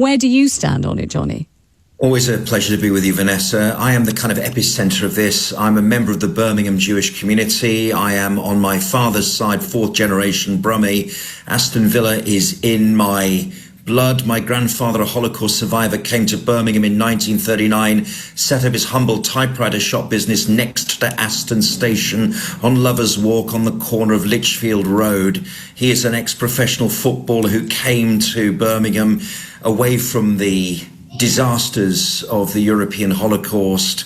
Where do you stand on it, Johnny? Always a pleasure to be with you, Vanessa. I am the kind of epicenter of this. I'm a member of the Birmingham Jewish community. I am on my father's side, fourth generation Brummie. Aston Villa is in my blood. My grandfather, a Holocaust survivor, came to Birmingham in 1939, set up his humble typewriter shop business next to Aston Station on Lovers Walk on the corner of Lichfield Road. He is an ex-professional footballer who came to Birmingham away from the disasters of the European Holocaust,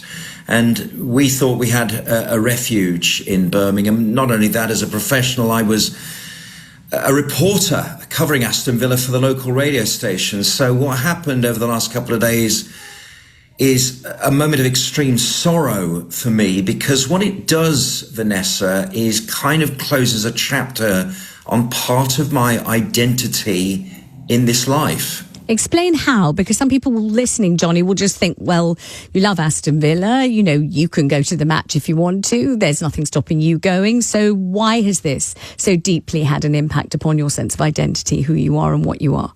and we thought we had a refuge in Birmingham. Not only that, as a professional, I was a reporter covering Aston Villa for the local radio station. So what happened over the last couple of days is a moment of extreme sorrow for me, because what it does, Vanessa, is kind of closes a chapter on part of my identity in this life. Explain how, because some people listening, Johnny, will just think, well, you love Aston Villa, you know, you can go to the match if you want to, there's nothing stopping you going. So why has this so deeply had an impact upon your sense of identity, who you are and what you are?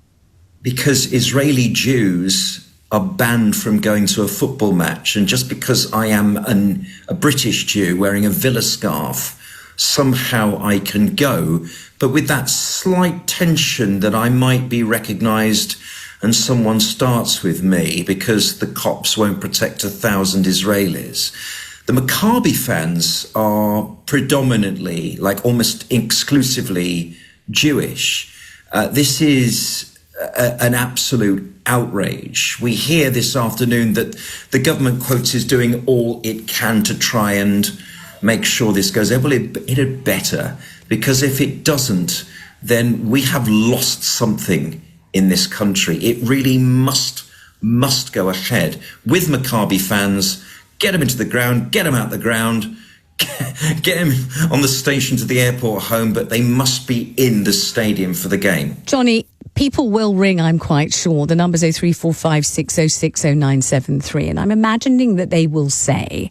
Because Israeli Jews are banned from going to a football match, and just because I am a British Jew wearing a Villa scarf, somehow I can go, but with that slight tension that I might be recognised and someone starts with me because the cops won't protect 1,000 Israelis. The Maccabi fans are predominantly, like almost exclusively Jewish. This is an absolute outrage. We hear this afternoon that the government, quotes, is doing all it can to try and make sure this goes there. Well, it had better, because if it doesn't, then we have lost something in this country. It really must go ahead with Maccabi fans. Get them into the ground, get them out the ground, get them on the station to the airport home, but they must be in the stadium for the game. Johnny, people will ring, I'm quite sure. The number's 0345 606 0973. And I'm imagining that they will say,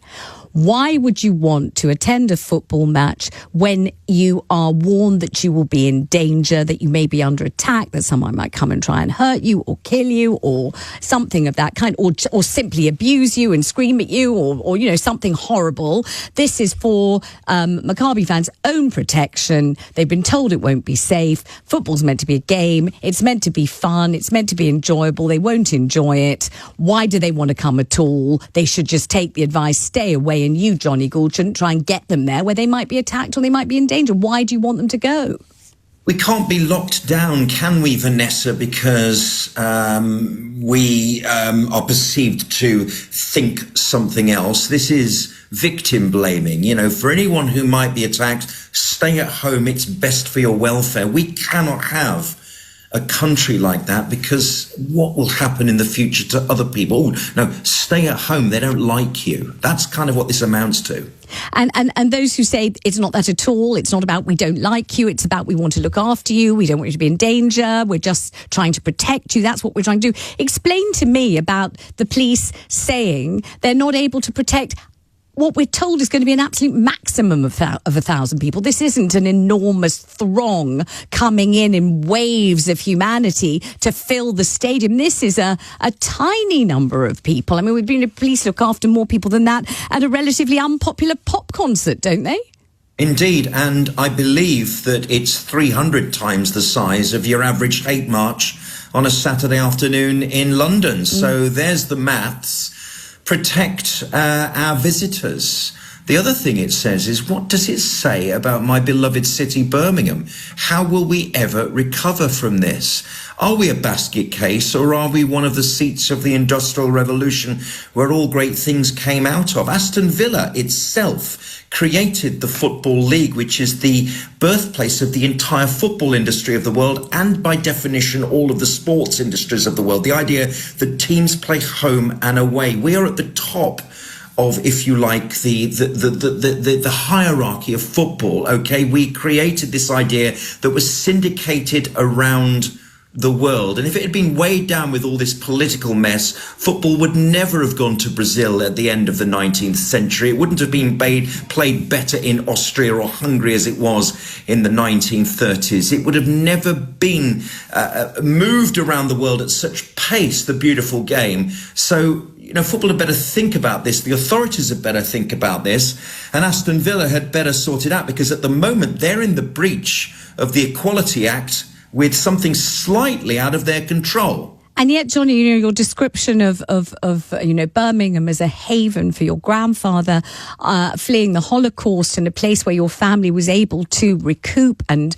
why would you want to attend a football match when you are warned that you will be in danger, that you may be under attack, that someone might come and try and hurt you or kill you or something of that kind, or simply abuse you and scream at you or you know, something horrible? This is for Maccabi fans' own protection. They've been told it won't be safe. Football's meant to be a game. It's meant to be fun. It's meant to be enjoyable. They won't enjoy it. Why do they want to come at all? They should just take the advice, stay away. And you, Johnny Gould, shouldn't try and get them there where they might be attacked or they might be in danger. Why do you want them to go? We can't be locked down, can we, Vanessa, because we are perceived to think something else. This is victim blaming. You know, for anyone who might be attacked, stay at home. It's best for your welfare. We cannot have a country like that, because what will happen in the future to other people? Oh, no, stay at home. They don't like you. That's kind of what this amounts to. And those who say it's not that at all, it's not about we don't like you, it's about we want to look after you, we don't want you to be in danger, we're just trying to protect you, that's what we're trying to do. Explain to me about the police saying they're not able to protect what we're told is going to be an absolute maximum of 1,000 people. This isn't an enormous throng coming in waves of humanity to fill the stadium. This is a tiny number of people. I mean, we've been, the police look after more people than that at a relatively unpopular pop concert, don't they? Indeed, and I believe that it's 300 times the size of your average hate march on a Saturday afternoon in London. So there's the maths. Protect our visitors. The other thing it says is, what does it say about my beloved city, Birmingham? How will we ever recover from this? Are we a basket case, or are we one of the seats of the Industrial Revolution where all great things came out of? Aston Villa itself created the Football League, which is the birthplace of the entire football industry of the world, and by definition all of the sports industries of the world. The idea that teams play home and away. We are at the top of, if you like, the hierarchy of football. Okay, we created this idea that was syndicated around the world, and if it had been weighed down with all this political mess, football would never have gone to Brazil at the end of the 19th century. It wouldn't have been played better in Austria or Hungary as it was in the 1930s. It would have never been moved around the world at such pace, the beautiful game. So, football had better think about this. The authorities had better think about this. And Aston Villa had better sort it out, because at the moment they're in the breach of the Equality Act with something slightly out of their control. And yet, Johnny, your description of Birmingham as a haven for your grandfather, fleeing the Holocaust, and a place where your family was able to recoup and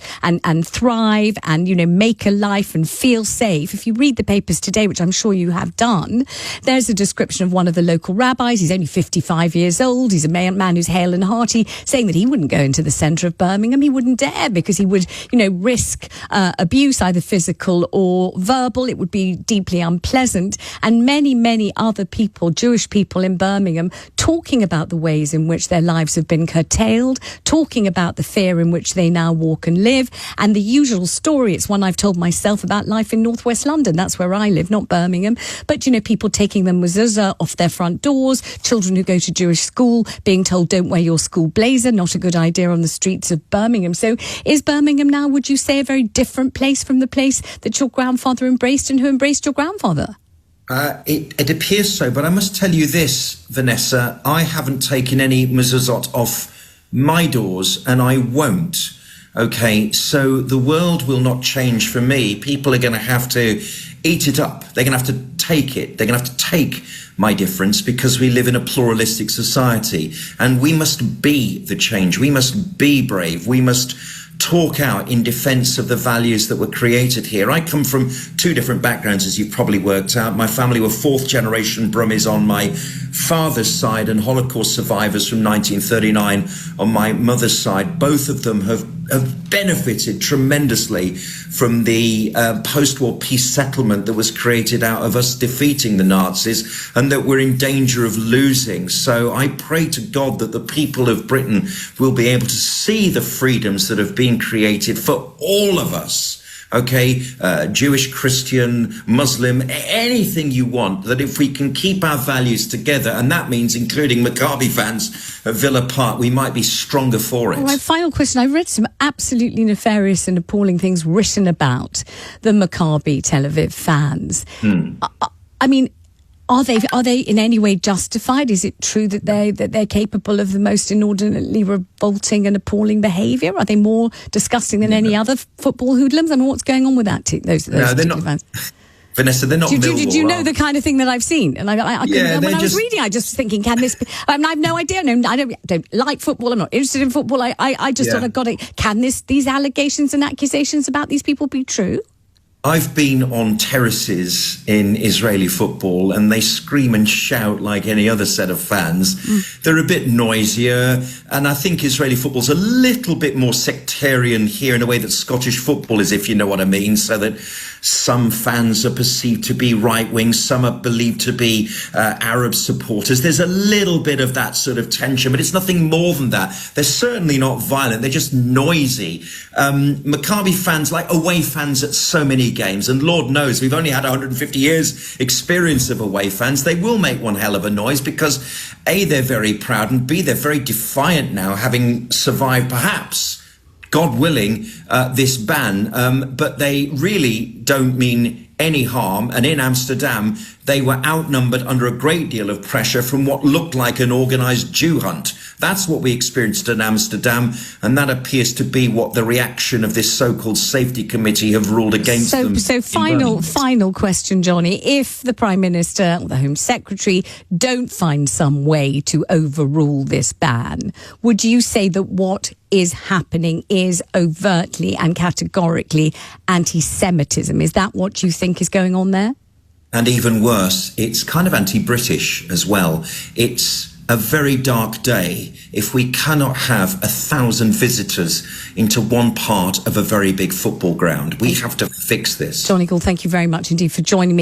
thrive and, make a life and feel safe. If you read the papers today, which I'm sure you have done, there's a description of one of the local rabbis. He's only 55 years old. He's a man who's hale and hearty, saying that he wouldn't go into the centre of Birmingham. He wouldn't dare, because he would, risk abuse, either physical or verbal. It would be deeply unpleasant. And many other people, Jewish people in Birmingham, talking about the ways in which their lives have been curtailed, talking about the fear in which they now walk and live, and the usual story. It's one I've told myself about life in northwest London. That's where I live, not Birmingham. But, people taking the mezuzot off their front doors, children who go to Jewish school being told, don't wear your school blazer, not a good idea on the streets of Birmingham. So is Birmingham now, would you say, a very different place from the place that your grandfather embraced and who embraced your grandfather? It appears so, but I must tell you this, Vanessa, I haven't taken any mezuzot off my doors, and I won't. Okay, so the world will not change for me. People are going to have to eat it up. They're going to have to take it. They're going to have to take my difference, because we live in a pluralistic society, and we must be the change. We must be brave. We must talk out in defense of the values that were created here. I come from two different backgrounds, as you've probably worked out. My family were fourth generation Brummies on my father's side, and Holocaust survivors from 1939 on my mother's side. Both of them have benefited tremendously from the post-war peace settlement that was created out of us defeating the Nazis, and that we're in danger of losing. So I pray to God that the people of Britain will be able to see the freedoms that have been created for all of us. Okay, Jewish, Christian, Muslim, anything you want, that if we can keep our values together, and that means including Maccabi fans at Villa Park, we might be stronger for it. All right, final question. I read some absolutely nefarious and appalling things written about the Maccabi Tel Aviv fans. I mean, are they in any way justified? Is it true that they're capable of the most inordinately revolting and appalling behaviour? Are they more disgusting than any other football hoodlums? I mean, what's going on with that? No, they're not. Fans? Vanessa, they're not. Did you know the kind of thing that I've seen? And when I was reading, I just thinking, can this be? I have no idea. No, I don't like football. I'm not interested in football. I just thought, I've got it. Can these allegations and accusations about these people be true? I've been on terraces in Israeli football, and they scream and shout like any other set of fans. They're a bit noisier, and I think Israeli football's a little bit more sectarian here in a way that Scottish football is, if you know what I mean, so that some fans are perceived to be right-wing, some are believed to be Arab supporters. There's a little bit of that sort of tension, but it's nothing more than that. They're certainly not violent, they're just noisy. Maccabi fans, like away fans at so many games, and Lord knows we've only had 150 years experience of away fans, they will make one hell of a noise, because A, they're very proud, and B, they're very defiant now, having survived perhaps, God willing, this ban, but they really don't mean any harm. And in Amsterdam, they were outnumbered under a great deal of pressure from what looked like an organised Jew hunt. That's what we experienced in Amsterdam, and that appears to be what the reaction of this so-called safety committee have ruled against them. So final question, Johnny. If the Prime Minister or the Home Secretary don't find some way to overrule this ban, would you say that what is happening is overtly and categorically anti-Semitism? Is that what you think is going on there? And even worse, it's kind of anti-British as well. It's a very dark day if we cannot have 1,000 visitors into one part of a very big football ground. We have to fix this. Johnny Gould, thank you very much indeed for joining me.